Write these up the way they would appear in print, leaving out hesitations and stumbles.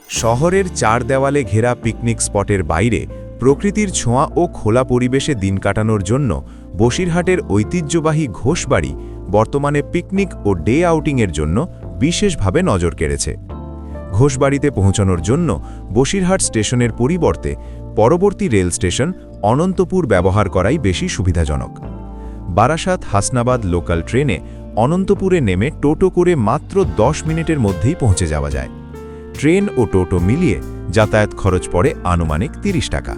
শহরের চার দেওয়ালে ঘেরা পিকনিক স্পটের বাইরে প্রকৃতির ছোঁয়া ও খোলা পরিবেশে দিন কাটানোর জন্য বসিরহাটের ঐতিহ্যবাহী ঘোষবাড়ি বর্তমানে পিকনিক ও ডে আউটিংয়ের জন্য বিশেষভাবে নজর কেড়েছে। ঘোষবাড়িতে পৌঁছানোর জন্য বসিরহাট স্টেশনের পরিবর্তে পরবর্তী রেল স্টেশন অনন্তপুর ব্যবহার করাই বেশি সুবিধাজনক। বারাসাত হাসনাবাদ লোকাল ট্রেনে অনন্তপুরে নেমে টোটো করে মাত্র 10 মিনিটের মধ্যেই পৌঁছে যাওয়া যায়। ট্রেন ও টোটো মিলিয়ে যাতায়াত খরচ পড়ে আনুমানিক 30 টাকা।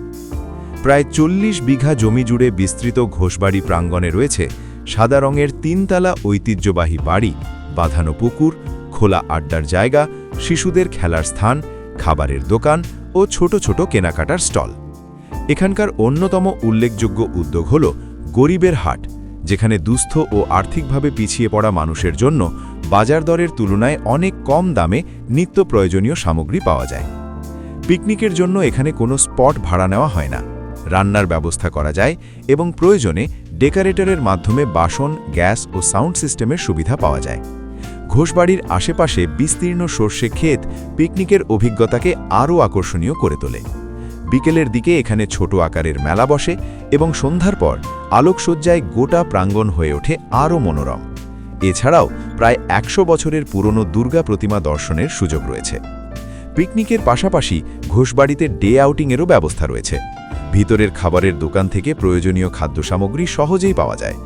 প্রায় 40 বিঘা জমি জুড়ে বিস্তৃত ঘোষবাড়ি প্রাঙ্গণে রয়েছে সাদা রঙের 3 তলা ঐতিহ্যবাহী বাড়ি, বাঁধানো পুকুর, খোলা আড্ডার জায়গা, শিশুদের খেলার স্থান, খাবারের দোকান ও ছোট ছোট কেনাকাটার স্টল। এখানকার অন্যতম উল্লেখযোগ্য উদ্যোগ হল গরিবের হাট, যেখানে দুস্থ ও আর্থিকভাবে পিছিয়ে পড়া মানুষের জন্য বাজার দরের তুলনায় অনেক কম দামে নিত্য প্রয়োজনীয় সামগ্রী পাওয়া যায়। পিকনিকের জন্য এখানে কোনো স্পট ভাড়া নেওয়া হয় না, রান্নার ব্যবস্থা করা যায় এবং প্রয়োজনে ডেকোরেটরের মাধ্যমে বাসন, গ্যাস ও সাউন্ড সিস্টেমের সুবিধা পাওয়া যায়। ঘোষবাড়ির আশেপাশে বিস্তীর্ণ সর্ষে ক্ষেত পিকনিকের অভিজ্ঞতাকে আরও আকর্ষণীয় করে তোলে। বিকেলের দিকে এখানে ছোট আকারের মেলা বসে এবং সন্ধ্যার পর আলোকসজ্জায় গোটা প্রাঙ্গণ হয়ে ওঠে আরও মনোরম। এছাড়াও প্রায় 100 বছরের পুরনো দুর্গা প্রতিমা দর্শনের সুযোগ রয়েছে। পিকনিকের পাশাপাশি ঘোষবাড়িতে ডে আউটিংয়েরও ব্যবস্থা রয়েছে। ভিতরের খাবারের দোকান থেকে প্রয়োজনীয় খাদ্য সামগ্রী সহজেই পাওয়া যায়।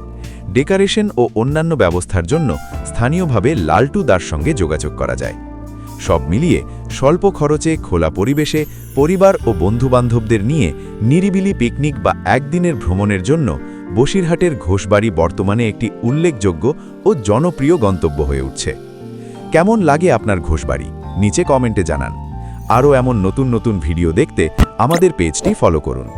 ডেকোরেশন ও অন্যান্য ব্যবস্থার জন্য স্থানীয়ভাবে লালটু দার সঙ্গে যোগাযোগ করা যায়। সব মিলিয়ে স্বল্প খরচে খোলা পরিবেশে পরিবার ও বন্ধুবান্ধবদের নিয়ে নিরিবিলি পিকনিক বা একদিনের ভ্রমণের জন্য বসিরহাটের ঘোষবাড়ি বর্তমানে একটি উল্লেখযোগ্য ও জনপ্রিয় গন্তব্য হয়ে উঠছে। কেমন লাগে আপনার ঘোষবাড়ি? নিচে কমেন্টে জানান। আরও এমন নতুন নতুন ভিডিও দেখতে আমাদের পেজটি ফলো করুন।